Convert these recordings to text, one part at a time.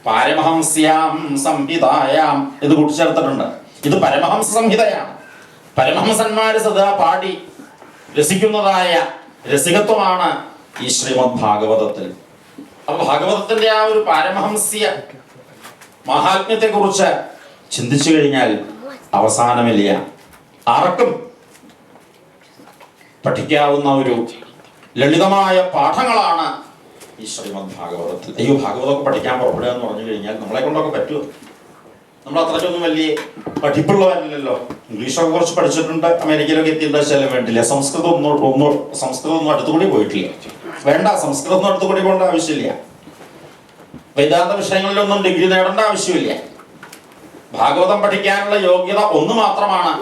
പാരമഹംസ്യാം സംഹിതായാം ഇത് കൂട്ടിച്ചേർത്തിട്ടുണ്ട്. ഇത് പരമഹംസ സംഹിതയാണ്. പരമഹംസന്മാര് സദാ പാടി രസിക്കുന്നതായ രസികത്വമാണ് ഈ ശ്രീമദ് ഭാഗവതത്തിൽ. അപ്പൊ ഭാഗവതത്തിന്റെ ആ ഒരു പാരമഹംസ്യ മഹാത്മ്യത്തെ കുറിച്ച് ചിന്തിച്ചു കഴിഞ്ഞാൽ അവസാനമില്ല. ആർക്കും പഠിക്കാവുന്ന ഒരു ലളിതമായ പാഠങ്ങളാണ് ഈ ശ്രീമദ് ഭാഗവതത്തിൽ. അയ്യോ, ഭാഗവതമൊക്കെ പഠിക്കാൻ പുറപ്പെടുക എന്ന് പറഞ്ഞു കഴിഞ്ഞാൽ നമ്മളെ കൊണ്ടൊക്കെ പറ്റുമോ? നമ്മൾ അത്രയ്ക്കൊന്നും വലിയ പഠിപ്പുള്ളവരല്ലല്ലോ. ഇംഗ്ലീഷൊക്കെ കുറച്ച് പഠിച്ചിട്ടുണ്ട്, അമേരിക്കയിലൊക്കെ എത്തിയിട്ടുണ്ടാച്ചാലും വേണ്ടില്ല. സംസ്കൃതം ഒന്നും അടുത്തുകൂടി പോയിട്ടില്ല. വേണ്ട, സംസ്കൃതം ഒന്നും അടുത്തുകൂടി പോകേണ്ട ആവശ്യമില്ല. വേദാന്ത വിഷയങ്ങളിലൊന്നും ഡിഗ്രി നേടേണ്ട ആവശ്യമില്ല. ഭാഗവതം പഠിക്കാനുള്ള യോഗ്യത ഒന്ന് മാത്രമാണ്.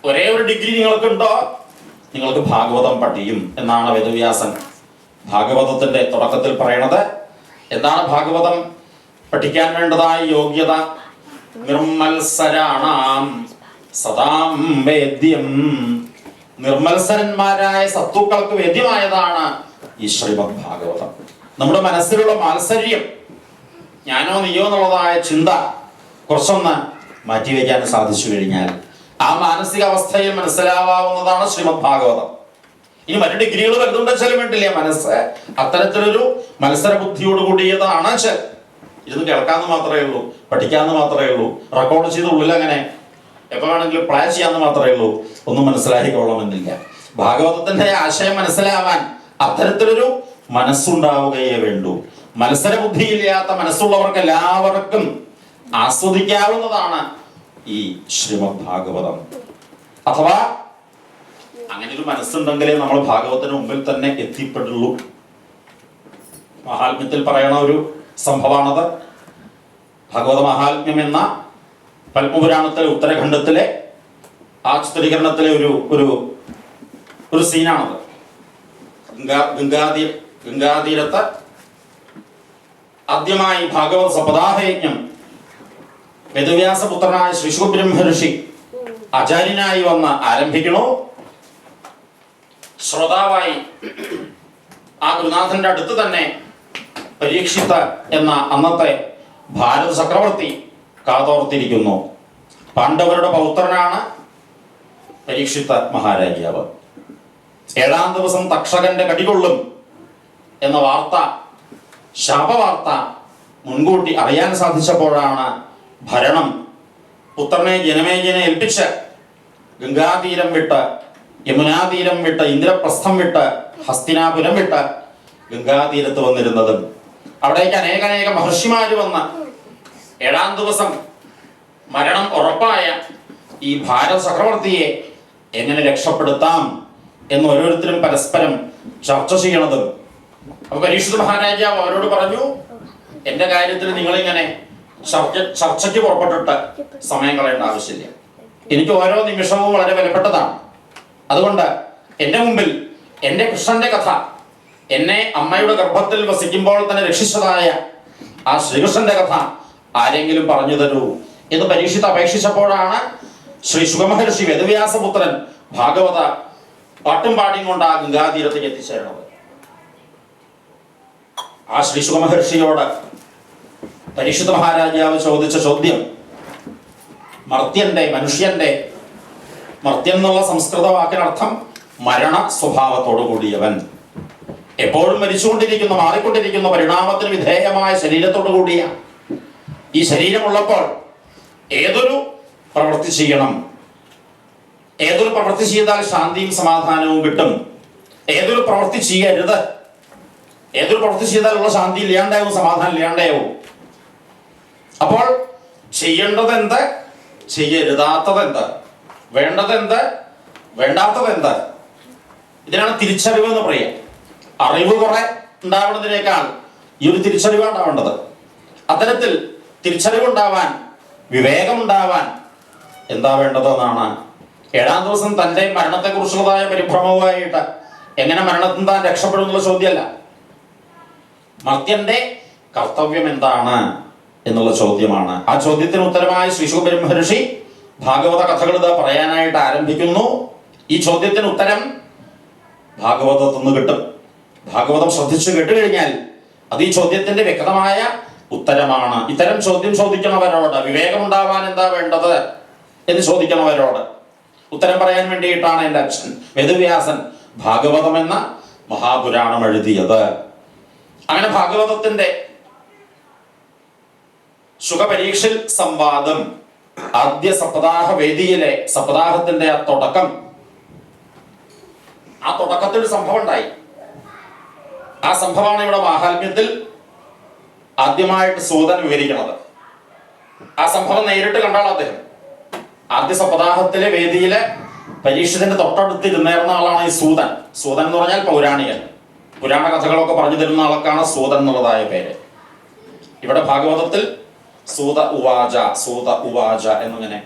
ഒരേ ഒരു ഡിഗ്രി നിങ്ങൾക്കുണ്ടോ, നിങ്ങൾക്ക് ഭാഗവതം പഠിയും എന്നാണ് വേദവ്യാസൻ ഭാഗവതത്തിന്റെ തുടക്കത്തിൽ പറയണത്. എന്താണ് ഭാഗവതം പഠിക്കാൻ വേണ്ടതായ യോഗ്യത? നിർമ്മത്സരാണാം സദാം വേദ്യം. നിർമ്മത്സരന്മാരായ സത്തുക്കൾക്ക് വേദ്യമായതാണ് ഈ ശ്രീമദ് ഭാഗവതം. നമ്മുടെ മനസ്സിലുള്ള മാത്സര്യം, ഞാനോ നീയോ എന്നുള്ളതായ ചിന്ത കുറച്ചൊന്ന് മാറ്റിവെക്കാൻ സാധിച്ചു കഴിഞ്ഞാൽ ആ മാനസിക അവസ്ഥയിൽ മനസ്സിലാവാവുന്നതാണ് ശ്രീമദ് ഭാഗവതം. ഇനി മറ്റു ഡിഗ്രികൾ വരുന്നുണ്ടെച്ചാലും വേണ്ടില്ല, മനസ്സ് അത്തരത്തിലൊരു മത്സര ബുദ്ധിയോട് കൂടിയതാണ്. ഇരുന്ന് കേൾക്കാന്ന് മാത്രമേ ഉള്ളൂ, പഠിക്കാന്ന് മാത്രമേ ഉള്ളൂ, റെക്കോർഡ് ചെയ്ത ഉള്ളിൽ അങ്ങനെ എപ്പോ വേണമെങ്കിലും പ്ലേ ചെയ്യാന്ന് മാത്രമേ ഉള്ളൂ. ഒന്നും മനസ്സിലാക്കിക്കൊള്ളണമെന്നില്ല. ഭാഗവതത്തിന്റെ ആശയം മനസ്സിലാവാൻ അത്തരത്തിലൊരു മനസ്സുണ്ടാവുകയേ വേണ്ടൂ. മത്സര ബുദ്ധിയില്ലാത്ത മനസ്സുള്ളവർക്ക് എല്ലാവർക്കും ആസ്വദിക്കാവുന്നതാണ് ഈ ശ്രീമദ് ഭാഗവതം. അഥവാ അങ്ങനെ ഒരു മനസ്സുണ്ടെങ്കിലേ നമ്മൾ ഭാഗവതത്തിന് മുമ്പിൽ തന്നെ എത്തിപ്പെടുള്ളൂ. മഹാത്മ്യത്തിൽ പറയണ ഒരു സംഭവമാണത്. ഭാഗവത മഹാത്മ്യം എന്ന പത്മപുരാണത്തിലെ ഉത്തരഖണ്ഡത്തിലെ ആ ചിത്രീകരണത്തിലെ ഒരു സീനാണത്. ഗംഗാതീരത്ത് ആദ്യമായി ഭാഗവത സപ്താഹയജ്ഞം വേദവ്യാസപുത്രനായ ശ്രീ ശുകബ്രഹ്മർഷി ആചാര്യനായി വന്ന് ആരംഭിക്കണോ. ശ്രോതാവായി ആ ഗുരുനാഥന്റെ അടുത്ത് തന്നെ പരീക്ഷിത്ത് എന്ന അന്നത്തെ ഭാരത ചക്രവർത്തി കാതോർത്തിരിക്കുന്നു. പാണ്ഡവരുടെ പൗത്രനാണ് പരീക്ഷിത്ത് മഹാരാജാവ്. 7-ാം ദിവസം തക്ഷകന്റെ കടികൊള്ളും എന്ന വാർത്ത, ശാപവാർത്ത മുൻകൂട്ടി അറിയാൻ സാധിച്ചപ്പോഴാണ് ഭരണം പുത്രനെ ജനമേജനെ ഏൽപ്പിച്ച് ഗംഗാതീരം വിട്ട്, യമുനാതീരം വിട്ട്, ഇന്ദ്രപ്രസ്ഥം വിട്ട്, ഹസ്തിനാപുരം വിട്ട് ഗംഗാതീരത്ത് വന്നിരുന്നതും അവിടേക്ക് അനേക മഹർഷിമാര് വന്ന് 7-ാം ദിവസം മരണം ഉറപ്പായ ഈ ഭാരത ചക്രവർത്തിയെ എങ്ങനെ രക്ഷപ്പെടുത്താം എന്ന് ഓരോരുത്തരും പരസ്പരം ചർച്ച ചെയ്യണതും. അപ്പൊ പരീക്ഷിത മഹാരാജാവ് അവരോട് പറഞ്ഞു, എന്റെ കാര്യത്തിൽ നിങ്ങളിങ്ങനെ ചർച്ചയ്ക്ക് പുറപ്പെട്ടിട്ട് സമയം കളയേണ്ട ആവശ്യമില്ല. എനിക്ക് ഓരോ നിമിഷവും വളരെ വിലപ്പെട്ടതാണ്. അതുകൊണ്ട് എന്റെ മുമ്പിൽ എന്റെ കൃഷ്ണന്റെ കഥ, എന്നെ അമ്മയുടെ ഗർഭത്തിൽ വസിക്കുമ്പോൾ തന്നെ രക്ഷിച്ചതായ ആ ശ്രീകൃഷ്ണന്റെ കഥ ആരെങ്കിലും പറഞ്ഞു തരൂ എന്ന് പരീക്ഷിത്ത് അപേക്ഷിച്ചപ്പോഴാണ് ശ്രീ ശുകമഹർഷി വേദവ്യാസപുത്രൻ ഭാഗവത പാട്ടും പാടിയും കൊണ്ട് ആ ഗംഗാതീരത്തേക്ക് എത്തിച്ചേർന്നത്. ആ ശ്രീ ശുകമഹർഷിയോട് പരീക്ഷിത മഹാരാജാവ് ചോദിച്ച ചോദ്യം, മനുഷ്യന്റെ മർത്യൻ എന്നുള്ള സംസ്കൃത വാക്കിനർത്ഥം മരണ സ്വഭാവത്തോടു കൂടിയവൻ, എപ്പോഴും മരിച്ചുകൊണ്ടിരിക്കുന്ന, മാറിക്കൊണ്ടിരിക്കുന്ന, പരിണാമത്തിന് വിധേയമായ ശരീരത്തോടു കൂടിയ ഈ ശരീരമുള്ളപ്പോൾ ഏതൊരു പ്രവൃത്തി ചെയ്യണം, ഏതൊരു പ്രവൃത്തി ചെയ്താൽ ശാന്തിയും സമാധാനവും കിട്ടും, ഏതൊരു പ്രവൃത്തി ചെയ്യരുത്, ഏതൊരു പ്രവൃത്തി ചെയ്താലുള്ള ശാന്തി ഇല്ലാണ്ടാവും, സമാധാനം ഇല്ലാണ്ടാവും. അപ്പോൾ ചെയ്യേണ്ടതെന്ത്, ചെയ്യരുതാത്തതെന്ത്, വേണ്ടതെന്ത്, വേണ്ടാത്തതെന്ത്, ഇതിനാണ് തിരിച്ചറിവ് എന്ന് പറയുക. അറിവ് കുറെ ഉണ്ടാവുന്നതിനേക്കാൾ ഈ ഒരു തിരിച്ചറിവാണ് ഉണ്ടാവേണ്ടത്. അത്തരത്തിൽ തിരിച്ചറിവുണ്ടാവാൻ, വിവേകമുണ്ടാവാൻ എന്താ വേണ്ടതെന്നാണ് 7-ാം ദിവസം തന്റെ മരണത്തെക്കുറിച്ചുള്ളതായ പരിഭ്രമവുമായിട്ട് എങ്ങനെ മരണത്തിൽ താൻ രക്ഷപ്പെടും എന്നുള്ള ചോദ്യമല്ല, മർത്യന്റെ കർത്തവ്യം എന്താണ് എന്നുള്ള ചോദ്യമാണ്. ആ ചോദ്യത്തിന് ഉത്തരമായി ശ്രീ ശുകബ്രഹ്മർഷി ഭാഗവത കഥകൾ ഇതാ പറയാനായിട്ട് ആരംഭിക്കുന്നു. ഈ ചോദ്യത്തിന് ഉത്തരം ഭാഗവതത്തിൽ നിന്ന് കിട്ടും. ഭാഗവതം ശ്രദ്ധിച്ചു കേട്ടുകഴിഞ്ഞാൽ അത് ഈ ചോദ്യത്തിന്റെ വ്യക്തമായ ഉത്തരമാണ്. ഇത്തരം ചോദ്യം ചോദിക്കണവരോട്, വിവേകമുണ്ടാവാൻ എന്താ വേണ്ടത് എന്ന് ചോദിക്കണവരോട് ഉത്തരം പറയാൻ വേണ്ടിയിട്ടാണ് എൻ്റെ അച്ഛൻ വേദവ്യാസൻ ഭാഗവതം എന്ന മഹാപുരാണം എഴുതിയത്. അങ്ങനെ ഭാഗവതത്തിന്റെ സുഖപരീക്ഷൽ സംവാദം ആദ്യ സപ്താഹ വേദിയിലെ സപ്താഹത്തിന്റെ ആ തുടക്കത്തിൽ ഒരു സംഭവം ഉണ്ടായി. ആ സംഭവമാണ് ഇവിടെ മാഹാത്മ്യത്തിൽ ആദ്യമായിട്ട് സൂതൻ വിവരിക്കുന്നത്. ആ സംഭവം നേരിട്ട് കണ്ടാൾ അദ്ദേഹം. ആദ്യ സപ്താഹത്തിലെ വേദിയിലെ പരീക്ഷത്തിന്റെ തൊട്ടടുത്ത് ഇരുന്നേർന്ന ആളാണ് ഈ സൂതൻ. സൂതൻ എന്ന് പറഞ്ഞാൽ പൗരാണികൻ, പുരാണ കഥകളൊക്കെ പറഞ്ഞു തരുന്ന ആൾക്കാണ് സൂതൻ എന്നുള്ളതായ പേര്. ഇവിടെ ഭാഗവതത്തിൽ സൂത ഉവാച എന്നിങ്ങനെ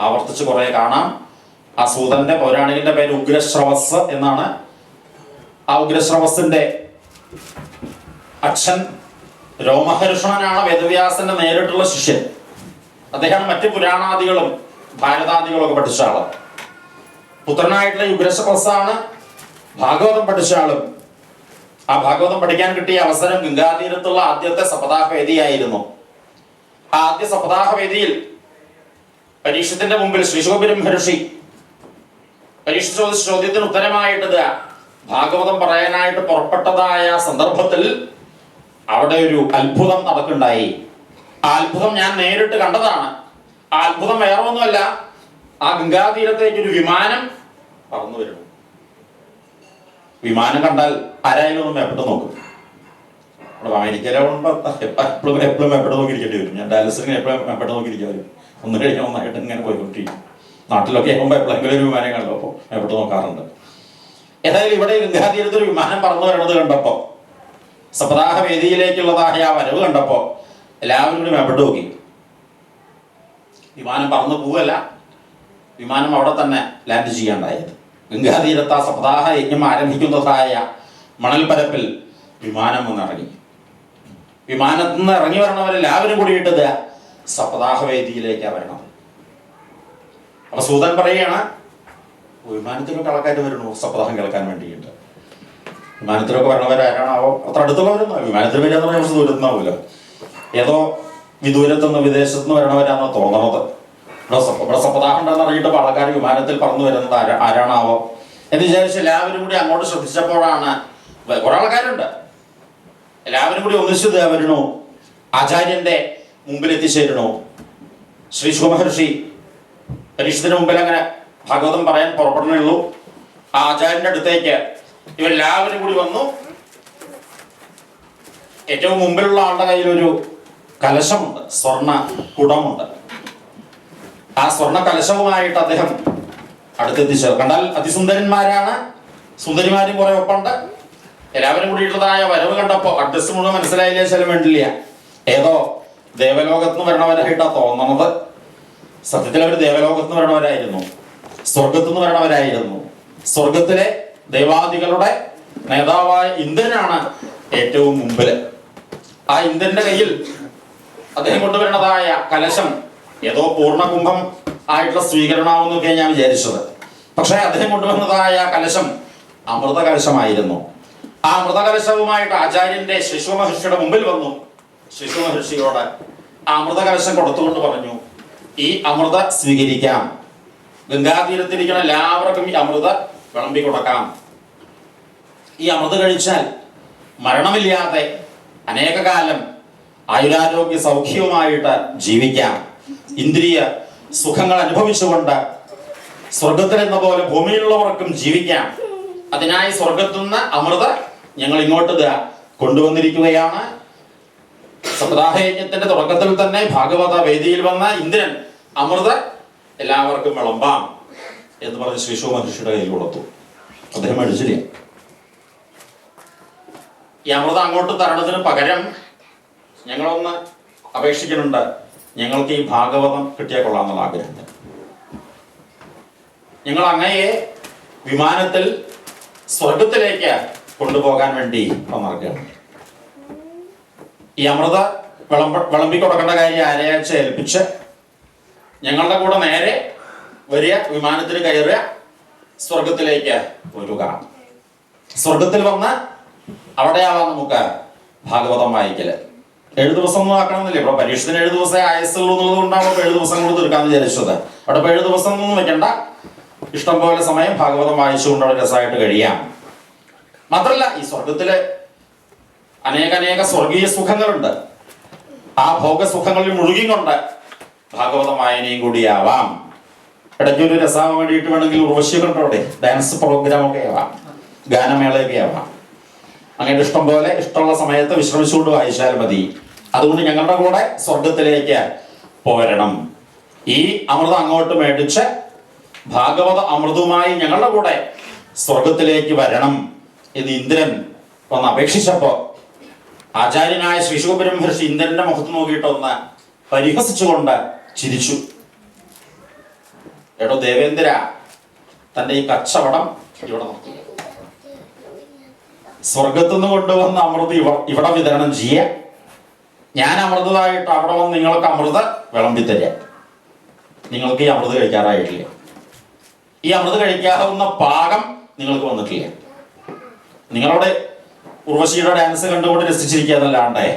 ആവർത്തിച്ച് കുറെ കാണാം. ആ സൂതന്റെ പൗരാണികന്റെ പേര് ഉഗ്രശ്രവസ് എന്നാണ്. ആ ഉഗ്രശ്രവസിന്റെ അച്ഛൻ രോമഹർഷണനാണ് വേദവ്യാസന്റെ നേരിട്ടുള്ള ശിഷ്യൻ. അദ്ദേഹം മറ്റു പുരാണാദികളും ഭാരതാദികളും ഒക്കെ പഠിച്ച ആള്. പുത്രനായിട്ടുള്ള ഉഗ്രശ്രവസാണ് ഭാഗവതം പഠിച്ച ആളും. ആ ഭാഗവതം പഠിക്കാൻ കിട്ടിയ അവസരം ഗംഗാതീരത്തുള്ള ആദ്യത്തെ സപ്താഹ വേദിയായിരുന്നു. ആ ആദ്യ സപ്താഹ വേദിയിൽ പരീക്ഷത്തിന്റെ മുമ്പിൽ ശ്രീശുഖബ്രഹ്മർഷി പരീക്ഷ ചോദിച്ച ചോദ്യത്തിന് ഉത്തരമായിട്ട് ഭാഗവതം പറയാനായിട്ട് പുറപ്പെട്ടതായ സന്ദർഭത്തിൽ അവിടെ ഒരു അത്ഭുതം നടക്കുന്നുണ്ടായി. ആ അത്ഭുതം ഞാൻ നേരിട്ട് കണ്ടതാണ്. ആ അത്ഭുതം വേറെ ഒന്നുമല്ല, ആ ഗംഗാതീരത്തേക്ക് ഒരു വിമാനം പറന്നു വരുന്നു. വിമാനം കണ്ടാൽ ആരായാലും ഒന്ന് മേപ്പിട്ട് നോക്കും. അമേരിക്കയിലാവുമ്പോ എപ്പോഴും മേപ്പിട്ട് നോക്കിയിരിക്കേണ്ടി വരും. ഞാൻ ഡാലസിന് എപ്പോഴും മേപ്പിട്ട് നോക്കിയിരിക്കാൻ വരും. ഒന്ന് കഴിഞ്ഞാൽ ഒന്നായിട്ട് ഇങ്ങനെ പോയിക്കൊണ്ടിരിക്കും. നാട്ടിലൊക്കെ ആകുമ്പോൾ എപ്പോഴെങ്കിലും ഒരു വിമാനം കണ്ടോ അപ്പോൾ മേപ്പിട്ട് നോക്കാറുണ്ട്. ഏതായാലും ഇവിടെ ഗംഗാതീരത്തൊരു വിമാനം പറന്നു വരുന്നത് കണ്ടപ്പോ, സപ്താഹ വേദിയിലേക്കുള്ളതായ ആ വരവ് കണ്ടപ്പോ എല്ലാവരും കൂടി മേപ്പിട്ട് നോക്കി. വിമാനം പറന്നു പോവല്ല, വിമാനം അവിടെ തന്നെ ലാൻഡ് ചെയ്യാണ്ടായത്. ഗംഗാതീരത്ത് ആ സപ്താഹ യജ്ഞം ആരംഭിക്കുന്നതായ മണൽപ്പരപ്പിൽ വിമാനം വന്നിറങ്ങി. വിമാനത്തിൽ നിന്ന് ഇറങ്ങി വരണവരെല്ലാവരും കൂടിയിട്ട് സപ്താഹ വേദിയിലേക്കാണ് വരണത്. അപ്പൊ സൂതൻ പറയുകയാണ്, വിമാനത്തിലൊക്കെ ആൾക്കാർ വരണു സപ്താഹം കേൾക്കാൻ വേണ്ടിയിട്ട്. വിമാനത്തിലൊക്കെ വരണവരാരാണാവോ? അത്ര അടുത്തുള്ളവരൊന്നും വിമാനത്തിൽ വരാന്ന് പറഞ്ഞാൽ കുറച്ച് ദൂരത്തുനിന്നാവുമല്ലോ. ഏതോ വിദൂരത്തുനിന്ന് വിദേശത്തുനിന്ന് വരണവരാണോ തോന്നണത്. ഇവിടെ സപ്താഹം ഉണ്ടെന്ന് അറിയിട്ട് ആൾക്കാർ വിമാനത്തിൽ പറന്നു വരുന്നത് ആരാണാവോ എന്ന് വിചാരിച്ച് എല്ലാവരും കൂടി അങ്ങോട്ട് ശ്രദ്ധിച്ചപ്പോഴാണ് കുറെ ആൾക്കാരുണ്ട്. എല്ലാവരും കൂടി ഒന്നിച്ചു വരണു. ആചാര്യന്റെ മുമ്പിൽ എത്തിച്ചേരണു. ശ്രീ ശുഖമഹർഷി പരീക്ഷത്തിന് മുമ്പിൽ അങ്ങനെ ഭാഗവതം പറയാൻ പുറപ്പെടുന്നുള്ളൂ. ആ ആചാര്യന്റെ അടുത്തേക്ക് ഇവരെല്ലാവരും കൂടി വന്നു. ഏറ്റവും മുമ്പിലുള്ള ആളുടെ കയ്യിൽ ഒരു കലശമുണ്ട്, സ്വർണ്ണ കുടമുണ്ട്. ആ സ്വർണ്ണ കലശവുമായിട്ട് അദ്ദേഹം അടുത്തെത്തിച്ചേർ. കണ്ടാൽ അതിസുന്ദരന്മാരാണ്, സുന്ദരിമാരും കുറെ ഒപ്പുണ്ട്. എല്ലാവരും കൂടിയിട്ടുള്ളതായ വരവ് കണ്ടപ്പോ അഡ്രസ് മുഴുവൻ മനസ്സിലായില്ല, ചില വേണ്ടില്ല. ഏതോ ദേവലോകത്ത് നിന്ന് വരണവരായിട്ടാ തോന്നണത്. സത്യത്തിൽ അവർ ദേവലോകത്ത് നിന്ന് വരണവരായിരുന്നു, സ്വർഗത്തു നിന്ന് വരണവരായിരുന്നു. സ്വർഗത്തിലെ ദേവാദികളുടെ നേതാവായ ഇന്ദ്രനാണ് ഏറ്റവും മുമ്പില്. ആ ഇന്ദ്രന്റെ കയ്യിൽ അദ്ദേഹം കൊണ്ടുവരുന്നതായ കലശം ഏതോ പൂർണ്ണകുംഭം ആയിട്ടുള്ള സ്വീകരണമാവെന്നൊക്കെ ഞാൻ വിചാരിച്ചത്. പക്ഷെ അദ്ദേഹം കൊണ്ടുവന്നതായ കലശം അമൃത കലശമായിരുന്നു. ആ അമൃത കലശവുമായിട്ട് ആചാര്യന്റെ ശിശു മഹർഷിയുടെ മുമ്പിൽ വന്നു. ശിശു മഹർഷിയോട് ആ അമൃത കലശം കൊടുത്തുകൊണ്ട് പറഞ്ഞു, ഈ അമൃത സ്വീകരിക്കാം. ഗംഗാതീരത്തിരിക്കുന്ന എല്ലാവർക്കും ഈ അമൃത വിളമ്പി കൊടുക്കാം. ഈ അമൃത കഴിച്ചാൽ മരണമില്ലാതെ അനേക കാലം ആയുരാരോഗ്യ സൗഖ്യവുമായിട്ട് ജീവിക്കാം. ഇന്ദ്രിയ സുഖങ്ങൾ അനുഭവിച്ചുകൊണ്ട് സ്വർഗത്തിലെന്ന പോലെ ഭൂമിയിലുള്ളവർക്കും ജീവിക്കാം. അതിനായി സ്വർഗത്തുനിന്ന് അമൃത ഞങ്ങൾ ഇങ്ങോട്ട് കൊണ്ടുവന്നിരിക്കുകയാണ്. സപ്താഹയജ്ഞത്തിന്റെ തുടക്കത്തിൽ തന്നെ ഭാഗവത വേദിയിൽ വന്ന ഇന്ദ്രൻ അമൃത എല്ലാവർക്കും വിളമ്പാം എന്ന് പറഞ്ഞ് ശ്രീശു മഹർഷിയുടെ കയ്യിൽ കൊടുത്തു. അദ്ദേഹം അടിച്ചില്ല. ഈ അമൃത അങ്ങോട്ട് തരണത്തിന് പകരം ഞങ്ങളൊന്ന് അപേക്ഷിക്കുന്നുണ്ട്, ഞങ്ങൾക്ക് ഈ ഭാഗവതം കിട്ടിയാൽ കൊള്ളാമെന്നുള്ള ആഗ്രഹമുണ്ട്. ഞങ്ങൾ അങ്ങയെ വിമാനത്തിൽ സ്വർഗത്തിലേക്ക് കൊണ്ടുപോകാൻ വേണ്ടി വന്നിരിക്കുകയാണ്. ഈ അമൃത വിളമ്പി കൊടുക്കേണ്ട കാര്യം ആരെയാഴ്ച ഏൽപ്പിച്ച് ഞങ്ങളുടെ കൂടെ നേരെ വരിക, വിമാനത്തിൽ കയറുക, സ്വർഗത്തിലേക്ക് വരിക. സ്വർഗത്തിൽ വന്ന് അവിടെയാവാം നമുക്ക് ഭാഗവതം വായിക്കല്. 7 ദിവസം ഒന്നും ആക്കണമെന്നില്ല. ഇവിടെ പരീക്ഷത്തിന് 7 ദിവസമേ ആയസുള്ളൂ എന്നുള്ളത് കൊണ്ടാണ് 7 ദിവസം കൊണ്ട് തീർക്കാന്ന് വിചാരിച്ചത്. അവിടെ 7 ദിവസം ഒന്നും വെക്കണ്ട. ഇഷ്ടം പോലെ സമയം ഭാഗവതം വായിച്ചുകൊണ്ട് അവിടെ രസമായിട്ട് കഴിയാം. മാത്രല്ല ഈ സ്വർഗത്തില് അനേക സ്വർഗീയ സുഖങ്ങളുണ്ട്. ആ ഭോഗസുഖങ്ങളിൽ മുഴുകിക്കൊണ്ട് ഭാഗവതം വായനയും കൂടിയാവാം. ഇടയ്ക്കൊരു രസാവാൻ വേണ്ടിയിട്ട് വേണമെങ്കിൽ ഉർവശിയൊക്കെ ഉണ്ടോ, അവിടെ ഡാൻസ് പ്രോഗ്രാമൊക്കെ ആവാം, ഗാനമേളയൊക്കെ ആവാം. അങ്ങനെ ഇഷ്ടം പോലെ ഇഷ്ടമുള്ള സമയത്ത് വിശ്രമിച്ചുകൊണ്ട് വായിച്ചാൽ മതി. അതുകൊണ്ട് ഞങ്ങളുടെ കൂടെ സ്വർഗത്തിലേക്ക് പോരണം. ഈ അമൃതം അങ്ങോട്ട് മേടിച്ച് ഭാഗവത അമൃതവുമായി ഞങ്ങളുടെ കൂടെ സ്വർഗത്തിലേക്ക് വരണം എന്ന് ഇന്ദ്രൻ ഒന്ന് അപേക്ഷിച്ചപ്പോ ആചാര്യനായ ശ്രീ ശുകബ്രഹ്മർഷി ഇന്ദ്രന്റെ മുഖത്ത് നോക്കിയിട്ടൊന്ന് പരിഹസിച്ചുകൊണ്ട് ചിരിച്ചു. എടോ ദേവേന്ദ്ര, തന്റെ ഈ കച്ചവടം ഇവിടെ നോക്കി. സ്വർഗത്തുനിന്ന് കൊണ്ടുവന്ന അമൃത് ഇവിടെ വിതരണം ചെയ്യുക, ഞാൻ അമൃതമായിട്ട് അവിടെ വന്ന് നിങ്ങൾക്ക് അമൃത് വിളമ്പിത്തരിക. നിങ്ങൾക്ക് ഈ അമൃത് കഴിക്കാറായിട്ടില്ല. ഈ അമൃത് കഴിക്കാവുന്ന പാകം നിങ്ങൾക്ക് വന്നിട്ടില്ല. നിങ്ങളവിടെ ഉർവശിയുടെ ഡാൻസ് കണ്ടുകൊണ്ട് രസിച്ചിരിക്കാന്നല്ലാണ്ടേ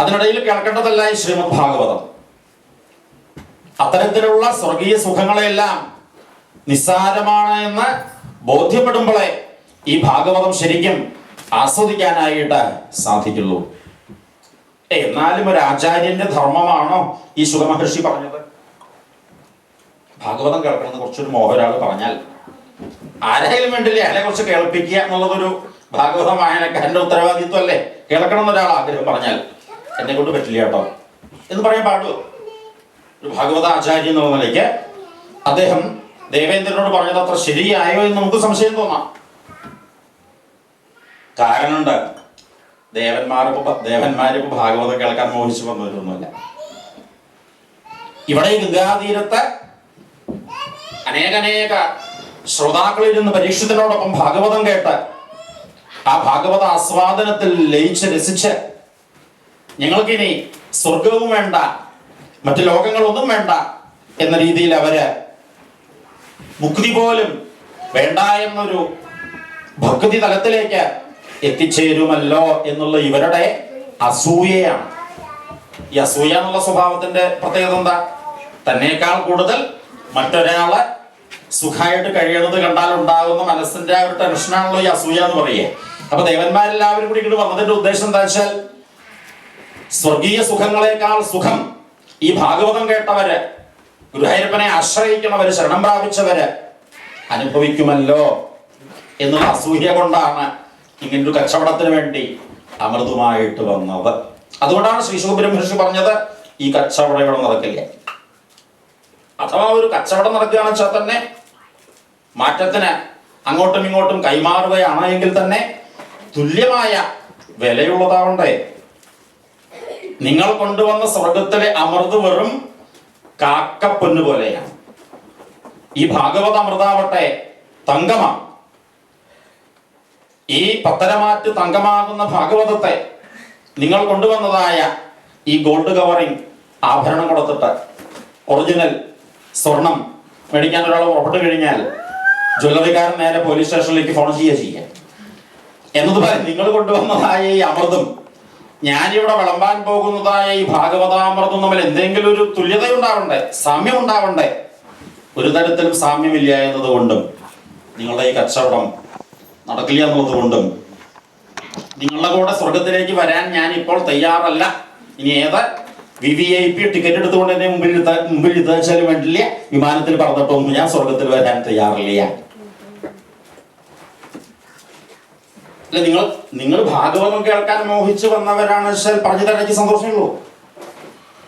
അതിനിടയിൽ കേൾക്കേണ്ടതല്ല ഈ ശ്രീമദ് ഭാഗവതം. അത്തരത്തിലുള്ള സ്വർഗീയ സുഖങ്ങളെല്ലാം നിസ്സാരമാണ് എന്ന് ബോധ്യപ്പെടുമ്പോഴേ ഈ ഭാഗവതം ശരിക്കും ആസ്വദിക്കാനായിട്ട് സാധിക്കുള്ളൂ. എന്നാലും ഒരു ആചാര്യന്റെ ധർമ്മമാണോ ഈ ശുകമഹർഷി പറഞ്ഞത്? ഭാഗവതം കേൾക്കണമെന്ന് കുറച്ചൊരു മോഹൊരാൾ പറഞ്ഞാൽ ആരായാലും വേണ്ടില്ലേ അയാളെ കുറിച്ച് കേൾപ്പിക്കുക എന്നുള്ളതൊരു ഭാഗവതം വായനക്കാരന്റെ ഉത്തരവാദിത്വം അല്ലേ? കേൾക്കണം എന്നൊരാൾ ആഗ്രഹം പറഞ്ഞാൽ എന്നെ കൊണ്ട് പറ്റില്ല കേട്ടോ എന്ന് പറയാൻ പാടുമോ? ഒരു ഭാഗവത ആചാര്യ എന്നുള്ള നിലയ്ക്ക് അദ്ദേഹം ദേവേന്ദ്രനോട് പറഞ്ഞത് അത്ര ശരിയായോ എന്ന് നമുക്ക് സംശയം തോന്നാം. കാരണമുണ്ട്. ദേവന്മാരിപ്പോ ഭാഗവതം കേൾക്കാൻ മോഹിച്ചു വന്നവരൊന്നുമില്ല. ഇവിടെ ഗംഗാതീരത്ത് അനേക ശ്രോതാക്കളിൽ നിന്ന് പരീക്ഷത്തിനോടൊപ്പം ഭാഗവതം കേട്ട് ആ ഭാഗവത ആസ്വാദനത്തിൽ ലയിച്ച് രസിച്ച് ഞങ്ങൾക്കിനി സ്വർഗവും വേണ്ട മറ്റു ലോകങ്ങളൊന്നും വേണ്ട എന്ന രീതിയിൽ അവര് മുക്തി പോലും വേണ്ട എന്നൊരു ഭക്തി തലത്തിലേക്ക് എത്തിച്ചേരുമല്ലോ എന്നുള്ള ഇവരുടെ അസൂയയാണ്. ഈ അസൂയ എന്നുള്ള സ്വഭാവത്തിന്റെ പ്രത്യേകത എന്താ? തന്നേക്കാൾ കൂടുതൽ മറ്റൊരാളെ സുഖമായിട്ട് കഴിയുന്നത് കണ്ടാൽ ഉണ്ടാകുന്ന മനസ്സിന്റെ ഒരു ടെൻഷനാണല്ലോ ഈ അസൂയ എന്ന് പറയുക. അപ്പൊ ദേവന്മാരെല്ലാവരും കൂടി ഇങ്ങോട്ട് വന്നതിന്റെ ഉദ്ദേശം എന്താ വെച്ചാൽ സ്വർഗീയ സുഖങ്ങളെക്കാൾ സുഖം ഈ ഭാഗവതം കേട്ടവര്, ഗുരുവായൂരപ്പനെ ആശ്രയിക്കുന്നവര്, ശരണം പ്രാപിച്ചവര് അനുഭവിക്കുമല്ലോ എന്നുള്ള അസൂയ കൊണ്ടാണ് ഇങ്ങനൊരു കച്ചവടത്തിന് വേണ്ടി അമൃതുമായിട്ട് വന്നത്. അതുകൊണ്ടാണ് ശ്രീ ശുകബ്രഹ്മർഷി പറഞ്ഞത് ഈ കച്ചവടം ഇവിടെ നടക്കില്ല. അഥവാ ഒരു കച്ചവടം നടക്കുകയാണെന്ന് വെച്ചാൽ തന്നെ മാറ്റത്തിന് അങ്ങോട്ടും ഇങ്ങോട്ടും കൈമാറുകയാണ് എങ്കിൽ തന്നെ തുല്യമായ വിലയുള്ളതാവണ്ടേ? നിങ്ങൾ കൊണ്ടുവന്ന സ്വർഗത്തിലെ അമൃത് വെറും കാക്കപ്പൊന്നു പോലെയാണ്. ഈ ഭാഗവത അമൃതാവട്ടെ തങ്കമാണ്. ഈ പത്തരമാറ്റ് തങ്കമാകുന്ന ഭാഗവതത്തെ നിങ്ങൾ കൊണ്ടുവന്നതായ ഈ ഗോൾഡ് കവറിങ് ആഭരണം കൊടുത്തിട്ട് ഒറിജിനൽ സ്വർണം മേടിക്കാൻ ഒരാൾ പുറപ്പെട്ടു കഴിഞ്ഞാൽ ജ്വല്ലറിക്കാരൻ നേരെ പോലീസ് സ്റ്റേഷനിലേക്ക് ഫോൺ ചെയ്യുക. എന്നതുപോലെ നിങ്ങൾ കൊണ്ടുവന്നതായ ഈ അമൃതും ഞാനിവിടെ വിളമ്പാൻ പോകുന്നതായ ഈ ഭാഗവതാമൃതും തമ്മിൽ എന്തെങ്കിലും ഒരു തുല്യത ഉണ്ടാവണ്ടേ, സാമ്യം ഉണ്ടാവണ്ടേ? ഒരു തരത്തിലും സാമ്യമില്ല എന്നതുകൊണ്ടും നിങ്ങളുടെ ഈ കച്ചവടം നടക്കില്ല എന്നുള്ളതുകൊണ്ടും നിങ്ങളുടെ കൂടെ സ്വർഗത്തിലേക്ക് വരാൻ ഞാൻ ഇപ്പോൾ തയ്യാറല്ല. ഇനി ഏത് VVIP ടിക്കറ്റ് എടുത്തുകൊണ്ട് എന്നെ മുമ്പിൽ ഇരുത്താച്ചാലും വേണ്ടില്ല, വിമാനത്തിൽ പറഞ്ഞിട്ടൊന്നും ഞാൻ സ്വർഗത്തിൽ വരാൻ തയ്യാറില്ല. അല്ല, നിങ്ങൾ ഭാഗവതം കേൾക്കാൻ മോഹിച്ചു വന്നവരാണ് വെച്ചാൽ പറഞ്ഞു തരാൻ എനിക്ക് സന്തോഷമുള്ളൂ.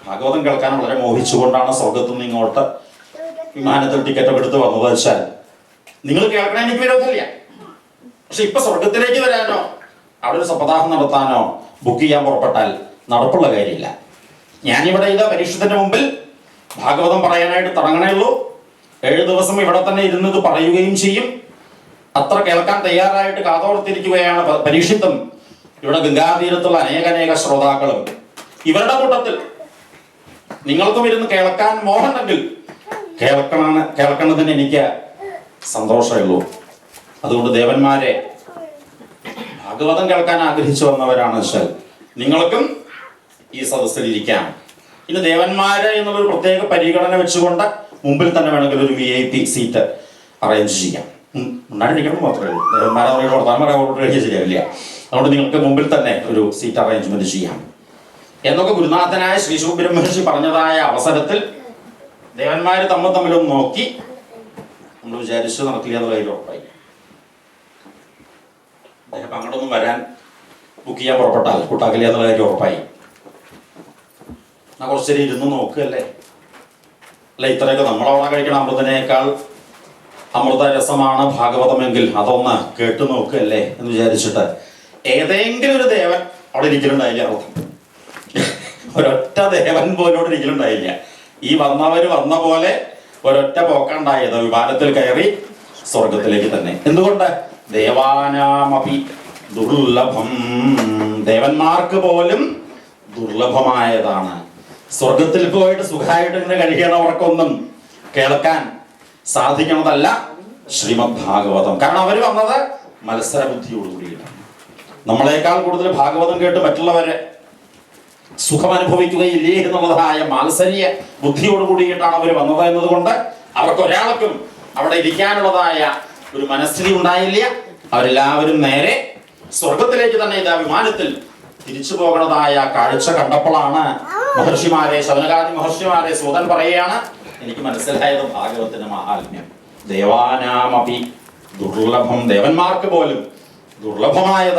ഭാഗവതം കേൾക്കാൻ വളരെ മോഹിച്ചുകൊണ്ടാണ് സ്വർഗത്തു നിന്ന് ഇങ്ങോട്ട് വിമാനത്തിൽ ടിക്കറ്റ് ഒക്കെ എടുത്ത് വന്നത് വെച്ചാൽ നിങ്ങൾ കേൾക്കണ എനിക്ക് വിരോധമില്ല. പക്ഷെ ഇപ്പൊ സ്വർഗത്തിലേക്ക് വരാനോ അവിടെ ഒരു സപ്താഹം നടത്താനോ ബുക്ക് ചെയ്യാൻ പുറപ്പെട്ടാൽ നടപ്പുള്ള കാര്യമില്ല. ഞാനിവിടെ ഇതാ പരീക്ഷത്തിന്റെ മുമ്പിൽ ഭാഗവതം പറയാനായിട്ട് തുടങ്ങണേ ഉള്ളൂ. 7 ദിവസം ഇവിടെ തന്നെ ഇരുന്നത് പറയുകയും ചെയ്യും. അത്ര കേൾക്കാൻ തയ്യാറായിട്ട് കാതോർത്തിരിക്കുകയാണ് പരീക്ഷിത്തും ഇവിടെ ഗംഗാതീരത്തുള്ള അനേക ശ്രോതാക്കളും. ഇവരുടെ കൂട്ടത്തിൽ നിങ്ങൾക്കും ഇരുന്ന് കേൾക്കാൻ മോഹമുണ്ടെങ്കിൽ കേൾക്കണതിന് എനിക്ക് സന്തോഷമേ ഉള്ളൂ. അതുകൊണ്ട് ദേവന്മാരെ, ഭാഗവതം കേൾക്കാൻ ആഗ്രഹിച്ചു വന്നവരാണ് വെച്ചാൽ നിങ്ങൾക്കും ഈ സദസ്സിൽ ഇരിക്കാം. ഇനി ദേവന്മാര് എന്നുള്ളൊരു പ്രത്യേക പരിഗണന വെച്ചുകൊണ്ട് മുമ്പിൽ തന്നെ വേണമെങ്കിൽ ഒരു VIP സീറ്റ് അറേഞ്ച് ചെയ്യാം. ഉണ്ടായിരിക്കണം മാത്രമേ ഉള്ളൂ. ദേവന്മാരെ ശരിയാവില്ല. അതുകൊണ്ട് നിങ്ങൾക്ക് മുമ്പിൽ തന്നെ ഒരു സീറ്റ് അറേഞ്ച്മെന്റ് ചെയ്യാം എന്നൊക്കെ ഗുരുനാഥനായ ശ്രീ സുബ്രഹ്മണ്യ മഹർഷി പറഞ്ഞതായ അവസരത്തിൽ ദേവന്മാര് തമ്മിലൊന്ന് നോക്കി നമ്മൾ വിചാരിച്ചു നടക്കില്ല എന്നുള്ള കാര്യം ഉറപ്പായി. അദ്ദേഹം അങ്ങോട്ടൊന്നും വരാൻ ബുക്ക് ചെയ്യാൻ പുറപ്പെട്ടാൽ കൂട്ടാക്കില്ല എന്നുള്ള കാര്യം ഉറപ്പായി. ഞാൻ കുറച്ചേരം ഇരുന്ന് നോക്കുകയല്ലേ, അല്ല ഇത്രയൊക്കെ നമ്മളവിടെ കഴിക്കണ അമൃതനേക്കാൾ അമൃത രസമാണ് ഭാഗവതമെങ്കിൽ അതൊന്ന് കേട്ടു നോക്കുകയല്ലേ എന്ന് വിചാരിച്ചിട്ട് ഏതെങ്കിലും ഒരു ദേവൻ അവിടെ ഇരിക്കലുണ്ടായില്ല. ഒരൊറ്റ ദേവൻ പോലും അവിടെ ഇരിക്കലുണ്ടായില്ല. ഈ വന്നവര് വന്ന പോലെ ഒരൊറ്റ പോക്കുണ്ടായത്, വിമാനത്തിൽ കയറി സ്വർഗത്തിലേക്ക് തന്നെ. എന്തുകൊണ്ട്? ദേവാനാമപി ദുർലഭം, ദേവന്മാർക്ക് പോലും ദുർലഭമായതാണ്. സ്വർഗത്തിൽ പോയിട്ട് സുഖമായിട്ട് ഇങ്ങനെ കഴിയണവർക്കൊന്നും കേൾക്കാൻ സാധിക്കണതല്ല ശ്രീമദ് ഭാഗവതം. കാരണം അവർ വന്നത് മത്സര ബുദ്ധിയോടുകൂടിയിട്ടാണ്. നമ്മളെക്കാൾ കൂടുതൽ ഭാഗവതം കേട്ട് മറ്റുള്ളവരെ സുഖം അനുഭവിക്കുകയില്ലേ എന്നുള്ളതായ മാത്സര്യ ബുദ്ധിയോട് കൂടിയിട്ടാണ് അവർ വന്നത് എന്നതുകൊണ്ട് അവർക്ക് ഒരാൾക്കും അവിടെ ഇരിക്കാനുള്ളതായ ഒരു മനസ്ഥിതി ഉണ്ടായില്ല. അവരെല്ലാവരും നേരെ സ്വർഗത്തിലേക്ക് തന്നെ ഇതാ വിമാനത്തിൽ തിരിച്ചു പോകണതായ കാഴ്ച കണ്ടപ്പോഴാണ് മഹർഷിമാരെ, ശൗനകാദി മഹർഷിമാരെ സൂതൻ പറയുകയാണ്, എനിക്ക് മനസ്സിലായത് ഭാഗവത്തിന്റെ മഹാത്മ്യം. ദേവാനാമപി ദുർലഭം, ദേവന്മാർക്ക് പോലും ദുർലഭമായതാണ്.